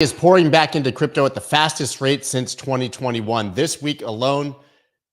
Is pouring back into crypto at the fastest rate since 2021. This week alone,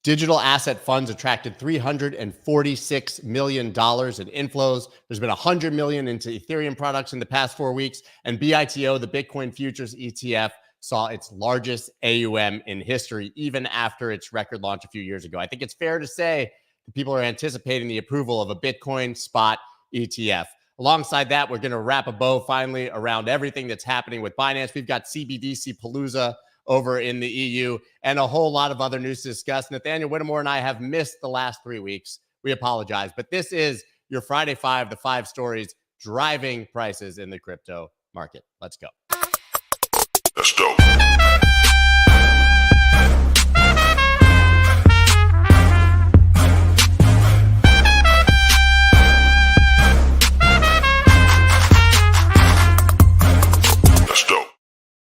digital asset funds attracted $346 million in inflows. There's been $100 million into Ethereum products in the past 4 weeks. And BITO, the Bitcoin futures ETF, saw its largest AUM in history, even after its record launch a few years ago. I think it's fair to say that people are anticipating the approval of a Bitcoin spot ETF. Alongside that, we're going to wrap a bow finally around everything that's happening with Binance. We've got CBDC Palooza over in the EU and a whole lot of other news to discuss. Nathaniel Whittemore and I have missed the last 3 weeks. We apologize, but this is your Friday Five, the 5 stories driving prices in the crypto market. Let's go. Let's go.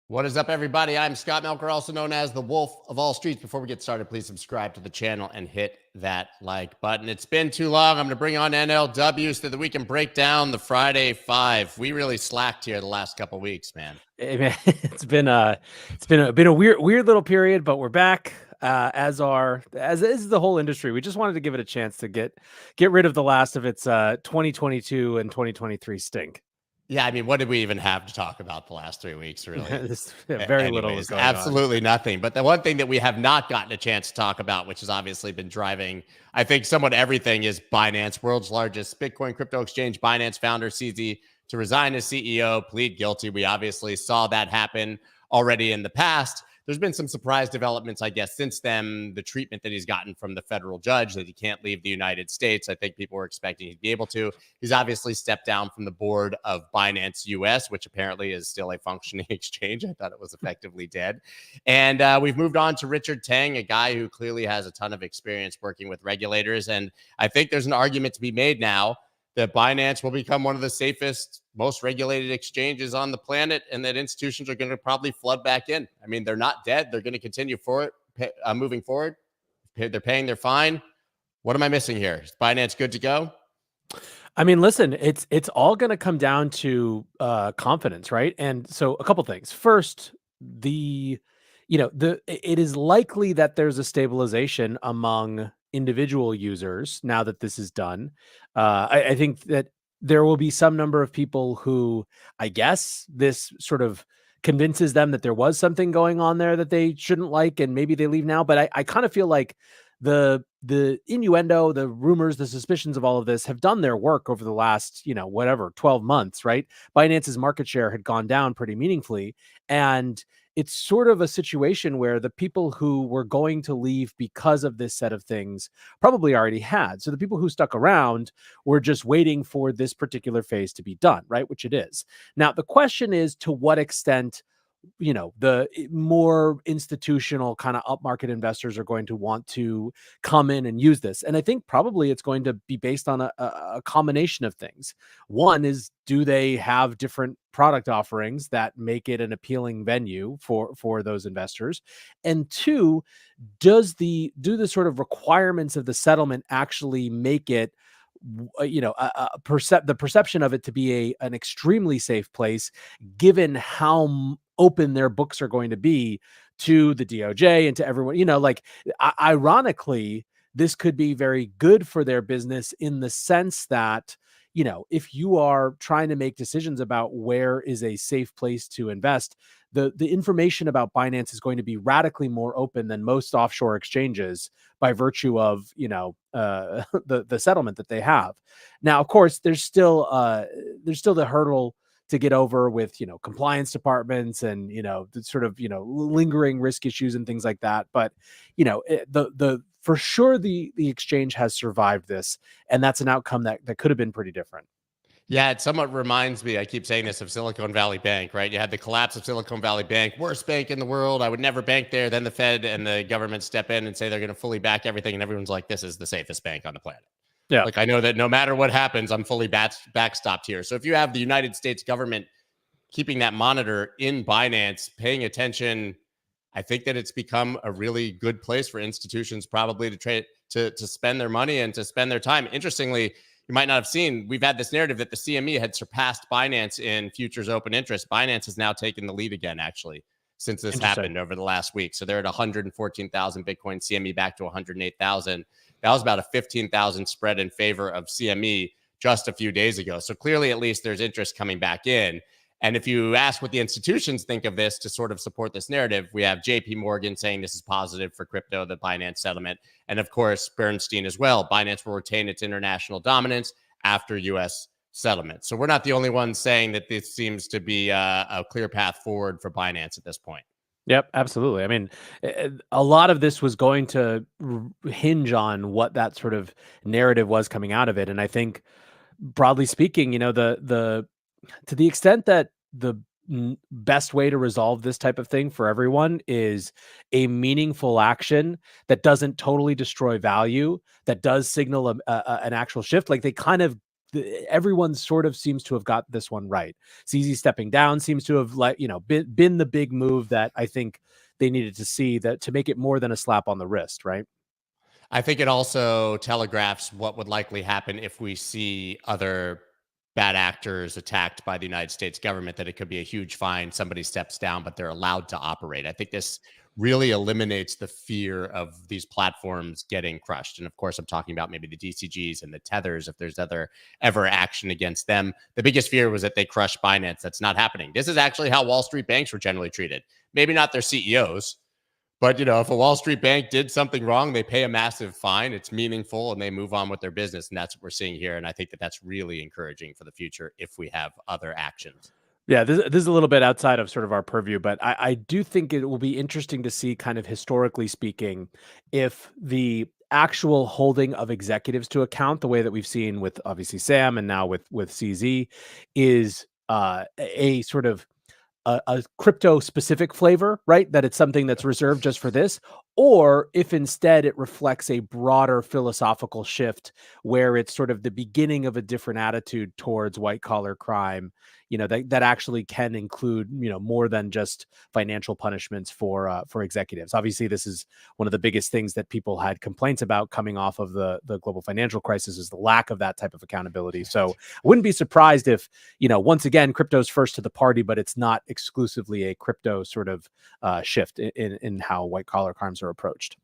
What is up, everybody? I'm Scott Melker, also known as the Wolf of All Streets. Before we get started, please subscribe to the channel and hit that like button. It's been too long. I'm going to bring on NLW so that we can break down the Friday Five. We really slacked here the last couple of weeks, man. Hey, man, it's been a weird little period, but we're back. As is the whole industry. We just wanted to give it a chance to get rid of the last of its 2022 and 2023 stink. Yeah, I mean, what did we even have to talk about the last 3 weeks, really? Very little was going absolutely on. Nothing. But the one thing that we have not gotten a chance to talk about, which has obviously been driving, I think, somewhat everything, is Binance, world's largest Bitcoin crypto exchange. Binance founder CZ to resign as CEO, plead guilty. We obviously saw that happen already in the past. There's been some surprise developments, I guess, since then. The treatment that he's gotten from the federal judge that he can't leave the United States. I think people were expecting he'd be able to. He's obviously stepped down from the board of Binance US, which apparently is still a functioning exchange. I thought it was effectively dead. And we've moved on to Richard Tang, a guy who clearly has a ton of experience working with regulators. And I think there's an argument to be made now that Binance will become one of the safest, most regulated exchanges on the planet, and that institutions are going to probably flood back in. I mean, they're not dead. They're going to continue moving forward. They're paying their fine. What am I missing here? Is Binance good to go? I mean, listen, it's all going to come down to confidence, right? And so a couple things. First, it is likely that there's a stabilization among individual users now that this is done. I think that there will be some number of people who, I guess, this sort of convinces them that there was something going on there that they shouldn't like, and maybe they leave now. But I kind of feel like the innuendo, the rumors, the suspicions of all of this have done their work over the last, 12 months, right? Binance's market share had gone down pretty meaningfully. And it's sort of a situation where the people who were going to leave because of this set of things probably already had. So the people who stuck around were just waiting for this particular phase to be done, right? Which it is. Now, the question is to what extent the more institutional kind of upmarket investors are going to want to come in and use this. And I think probably it's going to be based on a combination of things. One is, do they have different product offerings that make it an appealing venue for those investors? And two, do the sort of requirements of the settlement actually make it the perception of it to be an extremely safe place, given how open their books are going to be to the DOJ and to everyone, ironically, this could be very good for their business in the sense that, if you are trying to make decisions about where is a safe place to invest, the information about Binance is going to be radically more open than most offshore exchanges by virtue of, the settlement that they have. Now, of course, there's still the hurdle to get over with, compliance departments and, the sort of, lingering risk issues and things like that. But, for sure, the exchange has survived this, and that's an outcome that could have been pretty different. Yeah, it somewhat reminds me, I keep saying this, of Silicon Valley Bank, right? You had the collapse of Silicon Valley Bank, worst bank in the world. I would never bank there. Then the Fed and the government step in and say they're going to fully back everything. And everyone's like, this is the safest bank on the planet. Yeah. Like, I know that no matter what happens, I'm fully backstopped here. So if you have the United States government keeping that monitor in Binance, paying attention, I think that it's become a really good place for institutions probably to spend their money and to spend their time. Interestingly, you might not have seen, we've had this narrative that the CME had surpassed Binance in futures open interest. Binance has now taken the lead again, actually, since this happened over the last week. So they're at 114,000 Bitcoin, CME back to 108,000. That was about a 15,000 spread in favor of CME just a few days ago. So clearly, at least there's interest coming back in. And if you ask what the institutions think of this to sort of support this narrative, we have JP Morgan saying this is positive for crypto, the Binance settlement. And of course, Bernstein as well. Binance will retain its international dominance after U.S. settlement. So we're not the only ones saying that this seems to be a clear path forward for Binance at this point. Yep, absolutely. I mean, a lot of this was going to hinge on what that sort of narrative was coming out of it. And I think, broadly speaking, the to the extent that the best way to resolve this type of thing for everyone is a meaningful action that doesn't totally destroy value, that does signal an actual shift. Like everyone sort of seems to have got this one right. CZ stepping down seems to have been the big move that I think they needed to see, that to make it more than a slap on the wrist, right? I think it also telegraphs what would likely happen if we see other bad actors attacked by the United States government, that it could be a huge fine. Somebody steps down, but they're allowed to operate. I think this really eliminates the fear of these platforms getting crushed. And of course, I'm talking about maybe the DCGs and the tethers, if there's ever action against them. The biggest fear was that they crush Binance. That's not happening. This is actually how Wall Street banks were generally treated. Maybe not their CEOs, but, if a Wall Street bank did something wrong, they pay a massive fine. It's meaningful and they move on with their business. And that's what we're seeing here. And I think that that's really encouraging for the future if we have other actions. Yeah, this is a little bit outside of sort of our purview, but I do think it will be interesting to see, kind of historically speaking, if the actual holding of executives to account, the way that we've seen with obviously Sam and now with CZ, is a sort of a crypto specific flavor, right? That it's something that's reserved just for this, or if instead it reflects a broader philosophical shift where it's sort of the beginning of a different attitude towards white collar crime, that actually can include, more than just financial punishments for executives. Obviously, this is one of the biggest things that people had complaints about coming off of the global financial crisis, is the lack of that type of accountability. So I wouldn't be surprised if, once again, crypto's first to the party, but it's not exclusively a crypto sort of shift in how white collar crimes are approached.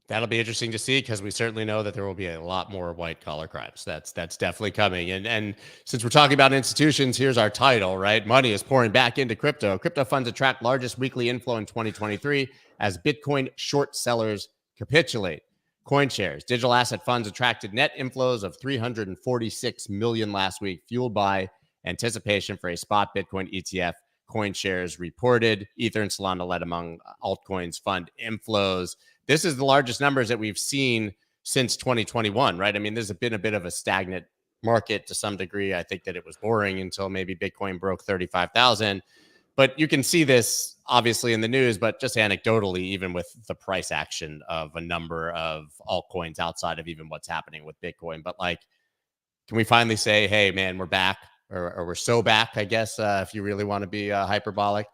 That'll be interesting to see, because we certainly know that there will be a lot more white collar crimes. That's definitely coming. And since we're talking about institutions, here's our title, right? Money is pouring back into crypto. Crypto funds attract largest weekly inflow in 2023 as Bitcoin short sellers capitulate. CoinShares, digital asset funds, attracted net inflows of 346 million last week, fueled by anticipation for a spot Bitcoin ETF. CoinShares reported. Ether and Solana led among altcoins fund inflows. This is the largest numbers that we've seen since 2021, right? I mean, there's been a bit of a stagnant market to some degree. I think that it was boring until maybe Bitcoin broke 35,000. But you can see this obviously in the news, but just anecdotally, even with the price action of a number of altcoins outside of even what's happening with Bitcoin. But can we finally say, hey, man, we're back, or we're so back, I guess, if you really want to be hyperbolic?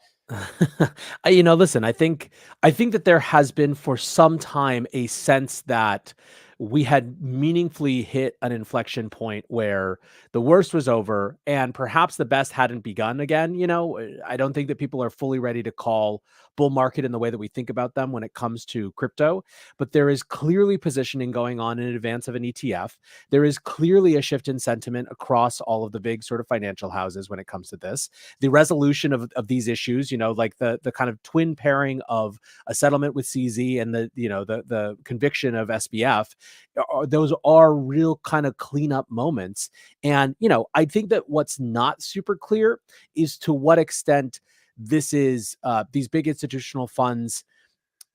Listen, I think that there has been for some time a sense that we had meaningfully hit an inflection point where the worst was over and perhaps the best hadn't begun again. I don't think that people are fully ready to call bull market in the way that we think about them when it comes to crypto, but there is clearly positioning going on in advance of an ETF. There is clearly a shift in sentiment across all of the big sort of financial houses when it comes to this. The resolution of these issues, like the kind of twin pairing of a settlement with CZ and the conviction of SBF, those are real kind of cleanup moments. And, I think that what's not super clear is to what extent this is these big institutional funds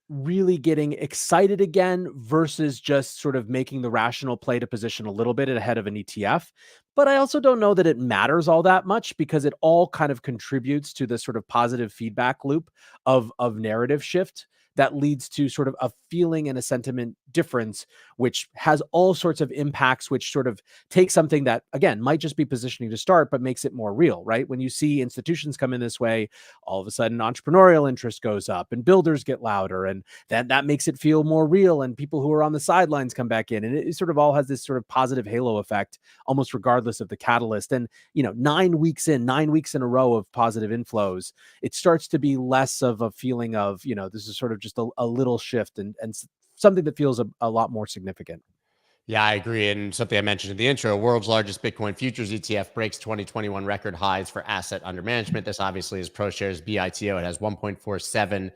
really getting excited again versus just sort of making the rational play to position a little bit ahead of an ETF. But I also don't know that it matters all that much, because it all kind of contributes to the sort of positive feedback loop of narrative shift that leads to sort of a feeling and a sentiment difference, which has all sorts of impacts, which sort of take something that, again, might just be positioning to start, but makes it more real, right? When you see institutions come in this way, all of a sudden entrepreneurial interest goes up and builders get louder, and that makes it feel more real, and people who are on the sidelines come back in, and it sort of all has this sort of positive halo effect, almost regardless of the catalyst. And 9 weeks in a row of positive inflows, it starts to be less of a feeling of, this is sort of just a little shift, and something that feels a lot more significant. Yeah, I agree. And something I mentioned in the intro, world's largest Bitcoin futures ETF breaks 2021 record highs for asset under management. This obviously is ProShares BITO. It has 1.47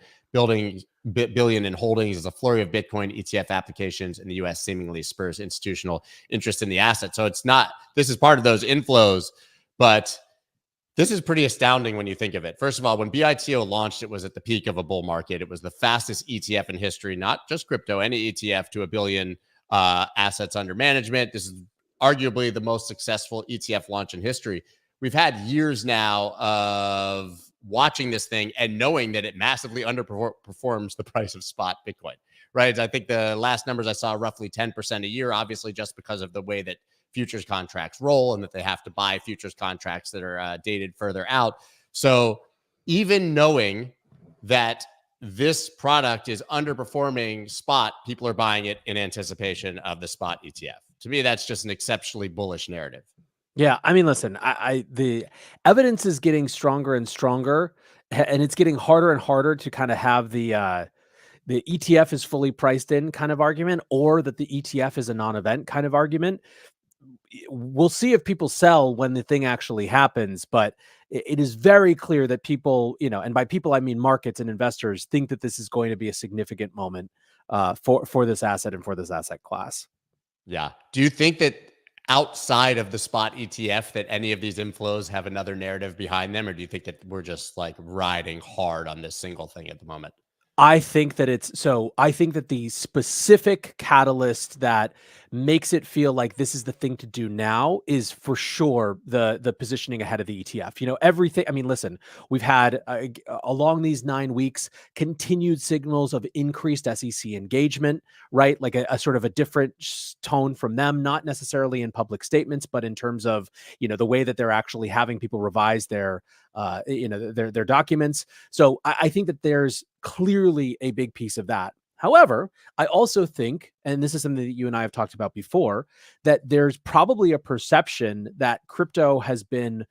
billion in holdings. As a flurry of Bitcoin ETF applications in the US seemingly spurs institutional interest in the asset. So this is part of those inflows, but this is pretty astounding when you think of it. First of all, when BITO launched, it was at the peak of a bull market. It was the fastest ETF in history, not just crypto, any ETF to a billion assets under management. This is arguably the most successful ETF launch in history. We've had years now of watching this thing and knowing that it massively underperforms the price of spot Bitcoin, right? I think the last numbers I saw roughly 10% a year, obviously just because of the way that futures contracts roll and that they have to buy futures contracts that are dated further out. So even knowing that this product is underperforming spot, people are buying it in anticipation of the spot ETF. To me, that's just an exceptionally bullish narrative. Yeah, I mean, listen, the evidence is getting stronger and stronger, and it's getting harder and harder to kind of have the ETF is fully priced in kind of argument, or that the ETF is a non-event kind of argument. We'll see if people sell when the thing actually happens, but it is very clear that people, and by people I mean markets and investors, think that this is going to be a significant moment for this asset and for this asset class. Yeah. Do you think that outside of the spot ETF that any of these inflows have another narrative behind them, or do you think that we're just like riding hard on this single thing at the moment? I think that the specific catalyst that makes it feel like this is the thing to do now is for sure the positioning ahead of the ETF. Everything. I mean, listen, we've had along these 9 weeks continued signals of increased SEC engagement, right? Like a sort of a different tone from them, not necessarily in public statements, but in terms of the way that they're actually having people revise their their documents. So I think that there's clearly a big piece of that. However, I also think, and this is something that you and I have talked about before, that there's probably a perception that crypto has been,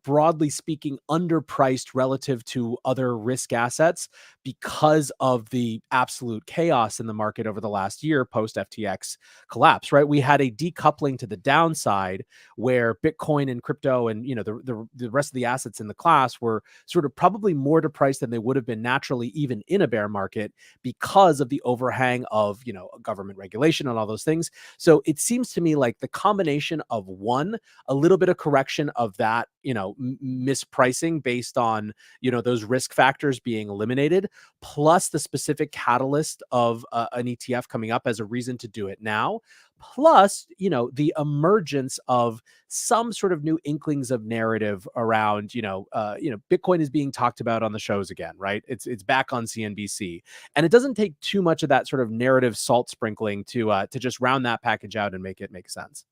broadly speaking, underpriced relative to other risk assets because of the absolute chaos in the market over the last year post FTX collapse, right? We had a decoupling to the downside where Bitcoin and crypto and, the rest of the assets in the class were sort of probably more depriced than they would have been naturally, even in a bear market, because of the overhang of, government regulation and all those things. So it seems to me like the combination of a little bit of correction of that, mispricing based on, those risk factors being eliminated, plus the specific catalyst of an ETF coming up as a reason to do it now, plus, the emergence of some sort of new inklings of narrative around, Bitcoin is being talked about on the shows again, right? It's back on CNBC, and it doesn't take too much of that sort of narrative salt sprinkling to just round that package out and make it make sense.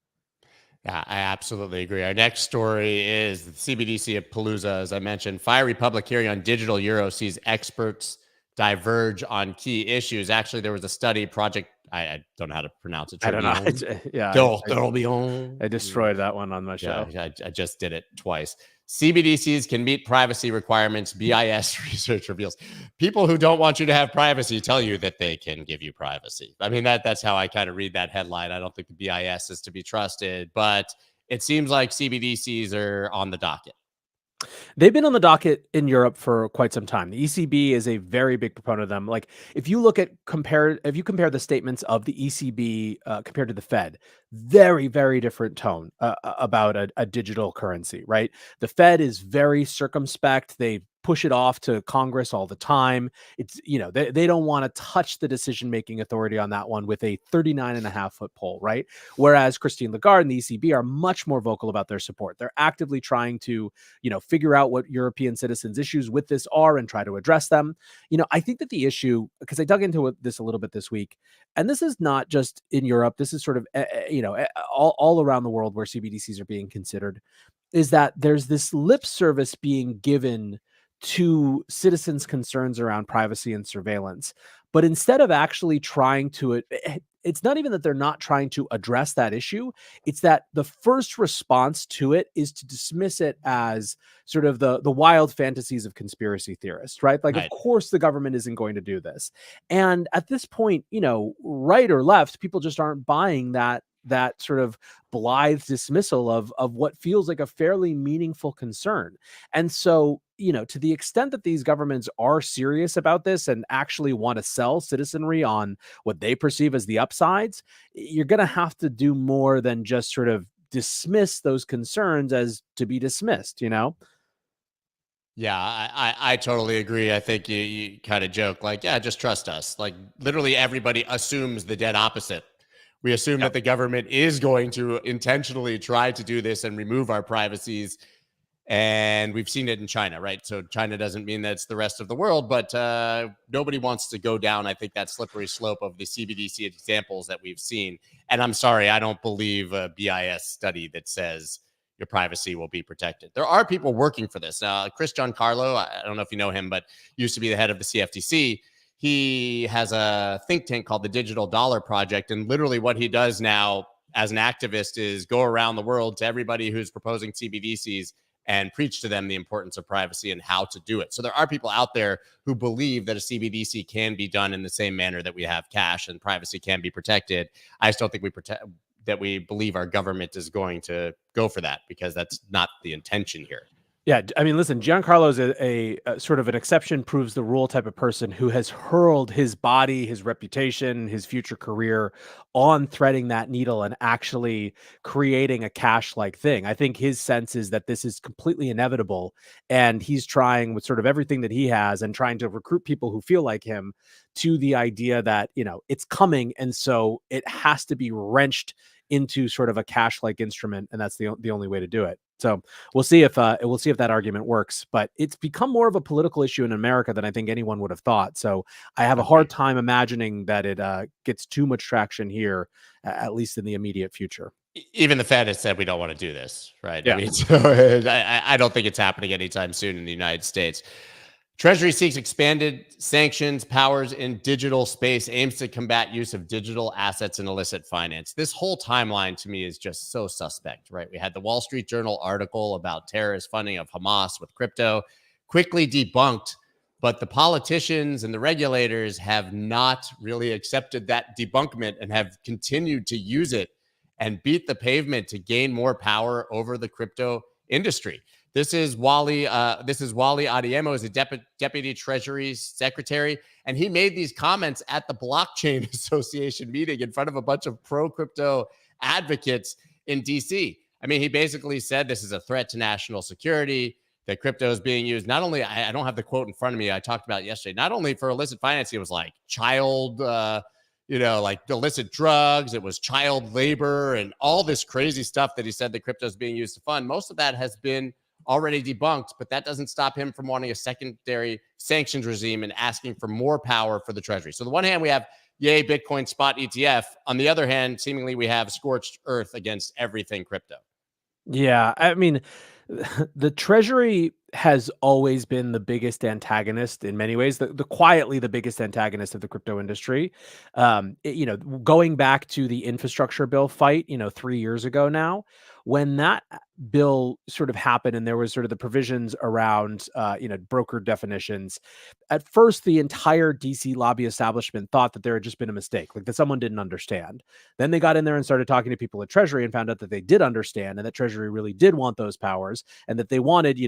Yeah, I absolutely agree. Our next story is the CBDC at Palooza. As I mentioned, fiery public hearing on digital euro sees experts diverge on key issues. Actually, there was a study project. I don't know how to pronounce it. I don't know. I destroyed that one on my show. Yeah, I just did it twice. CBDCs can meet privacy requirements. BIS research reveals. People who don't want you to have privacy tell you that they can give you privacy. I mean, that's how I kind of read that headline. I don't think the BIS is to be trusted, but it seems like CBDCs are on the docket. They've been on the docket in Europe for quite some time. The ECB is a very big proponent of them. Like if you compare the statements of the ECB compared to the Fed, very, very different tone about a digital currency, right? The Fed is very circumspect. They push it off to Congress all the time. It's, they don't want to touch the decision-making authority on that one with a 39.5-foot pole, right? Whereas Christine Lagarde and the ECB are much more vocal about their support. They're actively trying to, figure out what European citizens' issues with this are and try to address them. I think that the issue, because I dug into this a little bit this week, and this is not just in Europe, this is sort of, all around the world where CBDCs are being considered, is that there's this lip service being given to citizens' concerns around privacy and surveillance. But instead of actually trying to, it's not even that they're not trying to address that issue. It's that the first response to it is to dismiss it as sort of the wild fantasies of conspiracy theorists, right? Like, Right. of course, the government isn't going to do this. And at this point, right or left, people just aren't buying that sort of blithe dismissal of what feels like a fairly meaningful concern. And so, to the extent that these governments are serious about this and actually want to sell citizenry on what they perceive as the upsides, you're going to have to do more than just sort of dismiss those concerns as to be dismissed, Yeah, I totally agree. I think you kind of joke like, yeah, just trust us. Like literally everybody assumes the dead opposite. We assume that the government is going to intentionally try to do this and remove our privacies. And we've seen it in China, right? So China doesn't mean that it's the rest of the world, but nobody wants to go down, I think, that slippery slope of the CBDC examples that we've seen. And I'm sorry, I don't believe a BIS study that says your privacy will be protected. There are people working for this. Chris Giancarlo, I don't know if you know him, but used to be the head of the CFTC. He has a think tank called the Digital Dollar Project. And literally what he does now as an activist is go around the world to everybody who's proposing CBDCs and preach to them the importance of privacy and how to do it. So there are people out there who believe that a CBDC can be done in the same manner that we have cash and privacy can be protected. I still think we believe our government is going to go for that because that's not the intention here. Yeah, I mean, listen, Giancarlo is a sort of an exception proves the rule type of person who has hurled his body, his reputation, his future career on threading that needle and actually creating a cash-like thing. I think his sense is that this is completely inevitable, and he's trying with sort of everything that he has and trying to recruit people who feel like him to the idea that, it's coming, and so it has to be wrenched into sort of a cash-like instrument, and that's the only way to do it. So we'll see if that argument works, but it's become more of a political issue in America than I think anyone would have thought. So I have a hard time imagining that it gets too much traction here, at least in the immediate future. Even the Fed has said we don't want to do this, right? Yeah. I mean, so I don't think it's happening anytime soon in the United States. Treasury seeks expanded sanctions powers in digital space, aims to combat use of digital assets in illicit finance. This whole timeline to me is just so suspect, right? We had the Wall Street Journal article about terrorist funding of Hamas with crypto, quickly debunked, but the politicians and the regulators have not really accepted that debunkment and have continued to use it and beat the pavement to gain more power over the crypto industry. This is Wally Adeyemo, is a deputy Treasury secretary, and he made these comments at the Blockchain Association meeting in front of a bunch of pro-crypto advocates in DC. I mean, he basically said this is a threat to national security, that crypto is being used not only, I don't have the quote in front of me, I talked about it yesterday, not only for illicit finance, it was like child, like illicit drugs, it was child labor, and all this crazy stuff that he said that crypto is being used to fund. Most of that has been already debunked, but that doesn't stop him from wanting a secondary sanctions regime and asking for more power for the Treasury. So on the one hand, we have yay Bitcoin spot ETF. On the other hand, seemingly we have scorched earth against everything crypto. Yeah, I mean, the Treasury has always been the biggest antagonist in many ways, the quietly the biggest antagonist of the crypto industry. Going back to the infrastructure bill fight, 3 years ago now, when that bill sort of happened and there was sort of the provisions around, broker definitions, at first the entire DC lobby establishment thought that there had just been a mistake, like that someone didn't understand. Then they got in there and started talking to people at Treasury and found out that they did understand and that Treasury really did want those powers and that they wanted,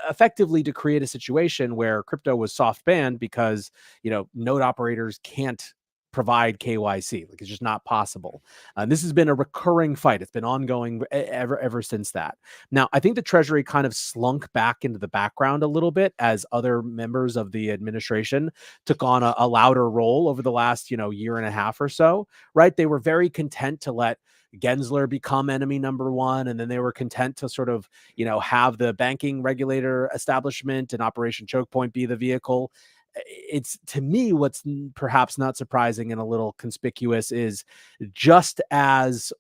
effectively to create a situation where crypto was soft banned because, node operators can't provide KYC. Like, it's just not possible. This has been a recurring fight. It's been ongoing ever since that. Now, I think the Treasury kind of slunk back into the background a little bit as other members of the administration took on a louder role over the last, year and a half or so, right? They were very content to let Gensler become enemy number one. And then they were content to sort of, have the banking regulator establishment and Operation Choke Point be the vehicle. It's, to me, what's perhaps not surprising and a little conspicuous is just as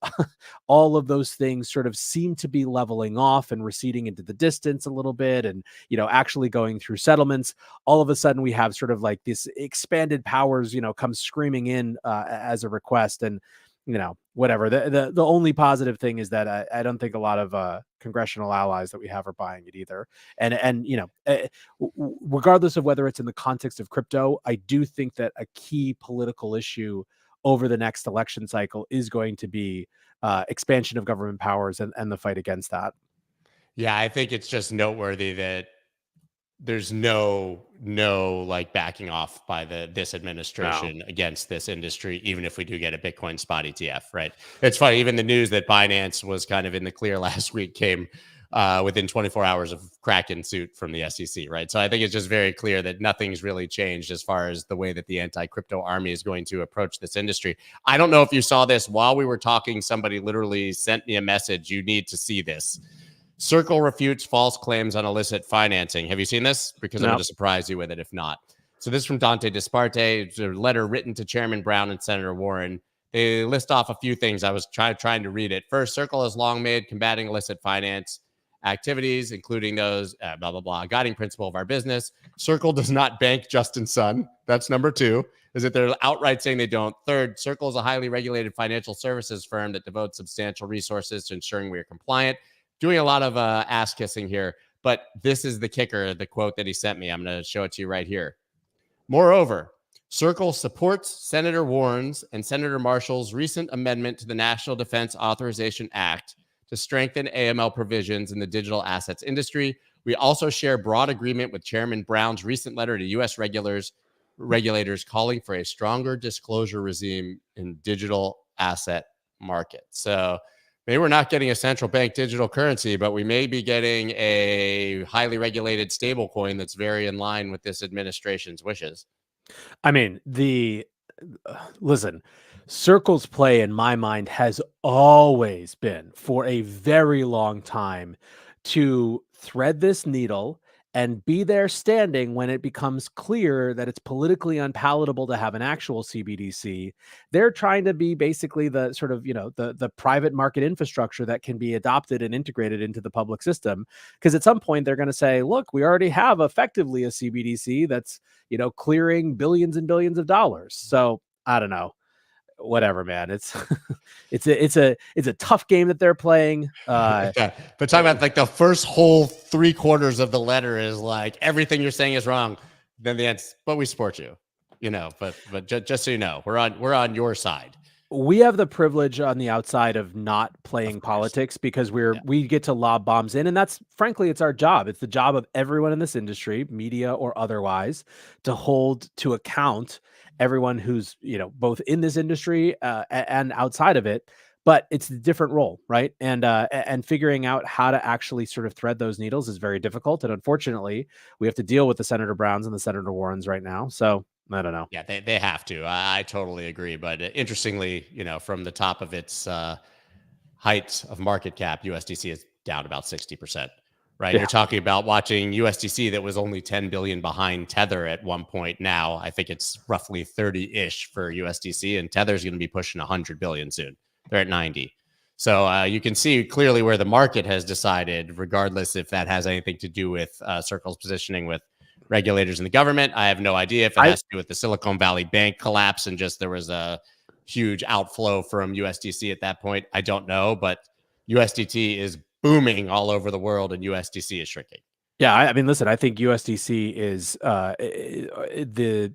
all of those things sort of seem to be leveling off and receding into the distance a little bit and, actually going through settlements, all of a sudden we have sort of like this expanded powers, come screaming in as a request. And, whatever. The only positive thing is that I don't think a lot of congressional allies that we have are buying it either. And regardless of whether it's in the context of crypto, I do think that a key political issue over the next election cycle is going to be expansion of government powers and the fight against that. Yeah, I think it's just noteworthy that there's no like backing off by this administration against this industry, even if we do get a Bitcoin spot ETF, right? It's funny, even the news that Binance was kind of in the clear last week came within 24 hours of Kraken suit from the SEC, right? So I think it's just very clear that nothing's really changed as far as the way that the anti-crypto army is going to approach this industry. I don't know if you saw this while we were talking, somebody literally sent me a message, you need to see this. Circle refutes false claims on illicit financing. Have you seen this? Because I'm going to surprise you with it if not. So this is from Dante Disparte. It's a letter written to Chairman Brown and Senator Warren. They list off a few things. I was trying to read it. First, Circle has long made combating illicit finance activities, including those, blah, blah, blah, guiding principle of our business. Circle does not bank Justin Sun. That's number two, is that they're outright saying they don't. Third, Circle is a highly regulated financial services firm that devotes substantial resources to ensuring we are compliant. Doing a lot of ass kissing here, but this is the kicker, the quote that he sent me. I'm going to show it to you right here. Moreover, Circle supports Senator Warren's and Senator Marshall's recent amendment to the National Defense Authorization Act to strengthen AML provisions in the digital assets industry. We also share broad agreement with Chairman Brown's recent letter to U.S. regulators calling for a stronger disclosure regime in digital asset markets. So maybe we're not getting a central bank digital currency, but we may be getting a highly regulated stablecoin that's very in line with this administration's wishes. I mean, listen, Circle's play in my mind has always been for a very long time to thread this needle and be there standing when it becomes clear that it's politically unpalatable to have an actual CBDC. They're trying to be basically the sort of, the private market infrastructure that can be adopted and integrated into the public system. Because at some point they're going to say, look, we already have effectively a CBDC that's, clearing billions and billions of dollars. So I don't know. Whatever, man. It's it's a tough game that they're playing. But talking about like the first whole 3/4 of the letter is like everything you're saying is wrong. Then the end, but we support you, But just so you know, we're on your side. We have the privilege on the outside of not playing politics because we get to lob bombs in, and that's frankly it's our job. It's the job of everyone in this industry, media or otherwise, to hold to account everyone who's both in this industry and outside of it. But it's a different role, right? And figuring out how to actually sort of thread those needles is very difficult. And unfortunately, we have to deal with the Senator Browns and the Senator Warrens right now. So I don't know. Yeah, they have to. I totally agree. But interestingly, from the top of its height of market cap, USDC is down about 60%. Right. Yeah. You're talking about watching USDC that was only 10 billion behind Tether at one point. Now, I think it's roughly 30-ish for USDC, and Tether's going to be pushing 100 billion soon. They're at 90. So you can see clearly where the market has decided, regardless if that has anything to do with Circle's positioning with regulators in the government. I have no idea if it has to do with the Silicon Valley Bank collapse and just there was a huge outflow from USDC at that point. I don't know, but USDT is booming all over the world and USDC is shrinking. Yeah, I mean, listen, I think USDC is the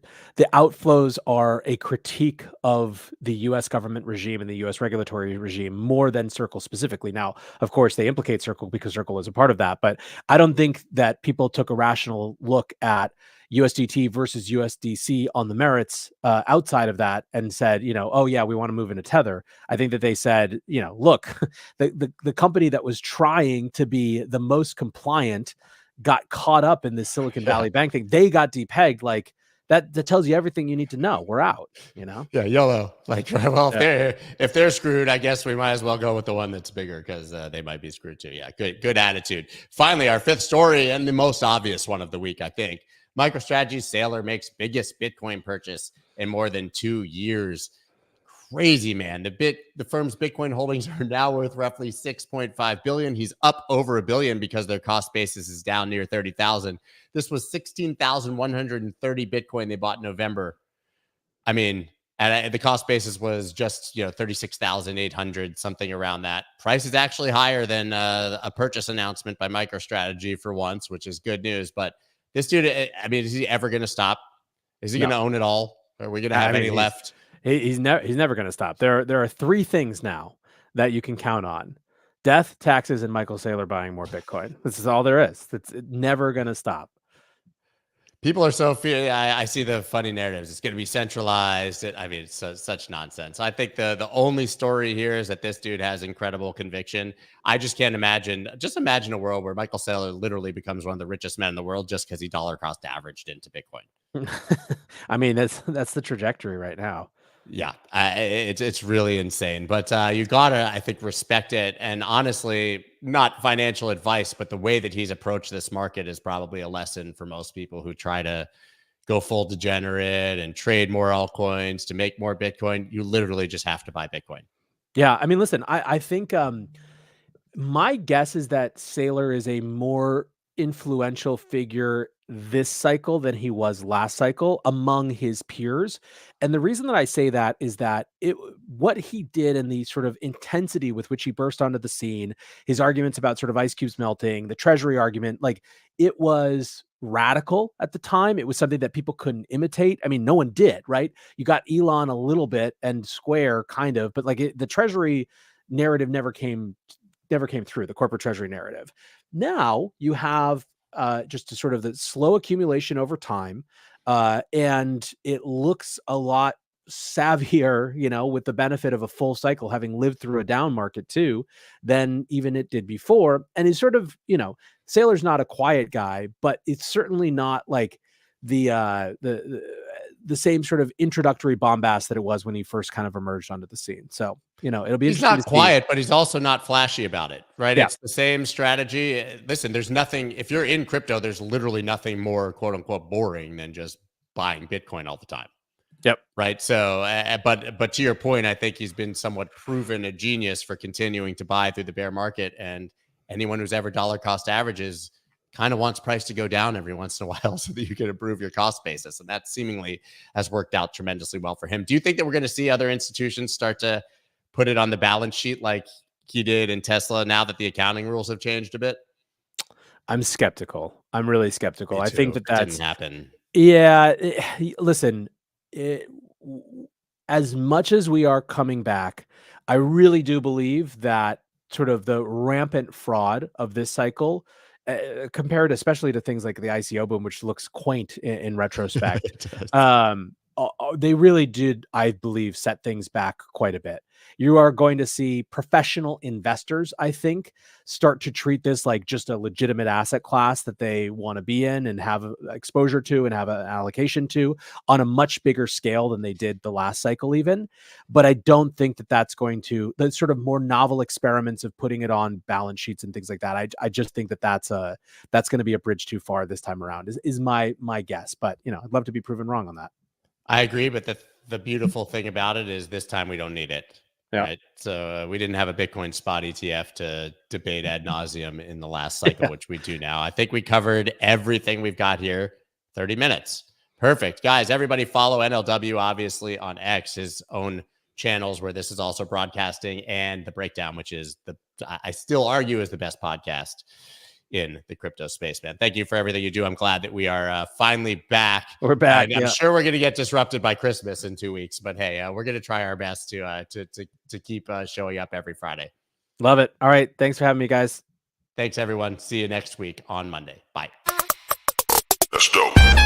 outflows are a critique of the U.S. government regime and the U.S. regulatory regime more than Circle specifically. Now, of course, they implicate Circle because Circle is a part of that, but I don't think that people took a rational look at USDT versus USDC on the merits outside of that and said, oh yeah, we want to move into Tether. I think that they said, look, the company that was trying to be the most compliant got caught up in this Silicon Valley Bank thing. They got depegged. Like that tells you everything you need to know. We're out, Yeah, YOLO. Like, well, if they're screwed, I guess we might as well go with the one that's bigger because they might be screwed too. Yeah, good attitude. Finally, our fifth story and the most obvious one of the week, I think. MicroStrategy Saylor makes biggest Bitcoin purchase in more than 2 years. Crazy, man. The firm's Bitcoin holdings are now worth roughly 6.5 billion. He's up over $1 billion because their cost basis is down near 30,000. This was 16,130 Bitcoin they bought in November. I mean, and the cost basis was just 36,800, something around that. Price is actually higher than a purchase announcement by MicroStrategy for once, which is good news. But this dude, I mean, is he ever going to stop? Is he going to own it all? Are we going to have any left? He's never going to stop. There are 3 things now that you can count on: death, taxes, and Michael Saylor buying more Bitcoin. This is all there is. It's never going to stop. People are so fear. I see the funny narratives. It's going to be centralized. It's such nonsense. I think the only story here is that this dude has incredible conviction. I just can't imagine. Just imagine a world where Michael Saylor literally becomes one of the richest men in the world just because he dollar cost averaged into Bitcoin. I mean, that's the trajectory right now. Yeah, it's really insane. But you gotta, I think, respect it. And honestly, not financial advice, but the way that he's approached this market is probably a lesson for most people who try to go full degenerate and trade more altcoins to make more Bitcoin. You literally just have to buy Bitcoin. Yeah, I mean, listen, I think my guess is that Saylor is a more influential figure this cycle than he was last cycle among his peers. And the reason that I say that is that what he did and the sort of intensity with which he burst onto the scene, his arguments about sort of ice cubes melting, the Treasury argument, like it was radical at the time. It was something that people couldn't imitate. I mean, no one did, right? You got Elon a little bit and Square kind of, but like the Treasury narrative never came through, the corporate Treasury narrative. Now you have just a sort of the slow accumulation over time. And it looks a lot savvier, with the benefit of a full cycle, having lived through a down market too, than even it did before. And he's sort of, Saylor's not a quiet guy, but it's certainly not like the same sort of introductory bombast that it was when he first kind of emerged onto the scene. So, it'll be he's not quiet, but he's also not flashy about it, right? Yeah. It's the same strategy. Listen, there's nothing, if you're in crypto, there's literally nothing more quote unquote boring than just buying Bitcoin all the time. Yep. Right. So, but to your point, I think he's been somewhat proven a genius for continuing to buy through the bear market. And anyone who's ever dollar cost averages kind of wants price to go down every once in a while so that you can improve your cost basis. And that seemingly has worked out tremendously well for him. Do you think that we're going to see other institutions start to put it on the balance sheet like he did in Tesla now that the accounting rules have changed a bit? I'm skeptical. I'm really skeptical. I think that didn't happen. Yeah. Listen, as much as we are coming back, I really do believe that sort of the rampant fraud of this cycle, compared especially to things like the ICO boom, which looks quaint in retrospect, they really did, I believe, set things back quite a bit. You are going to see professional investors, I think, start to treat this like just a legitimate asset class that they want to be in and have exposure to and have an allocation to on a much bigger scale than they did the last cycle even. But I don't think that that's going to, the sort of more novel experiments of putting it on balance sheets and things like that. I just think that that's going to be a bridge too far this time around is my guess. But, I'd love to be proven wrong on that. I agree, but the beautiful thing about it is this time we don't need it. Yeah. Right. So we didn't have a Bitcoin spot ETF to debate ad nauseum in the last cycle, which we do now. I think we covered everything we've got here. 30 minutes. Perfect. Guys, everybody follow NLW, obviously, on X, his own channels where this is also broadcasting, and The Breakdown, which is I still argue is the best podcast in the crypto space, man. Thank you for everything you do. I'm glad that we are finally back. We're back. I'm sure we're going to get disrupted by Christmas in 2 weeks, but hey, we're going to try our best to keep showing up every Friday. Love it. All right. Thanks for having me, guys. Thanks, everyone. See you next week on Monday. Bye. That's dope.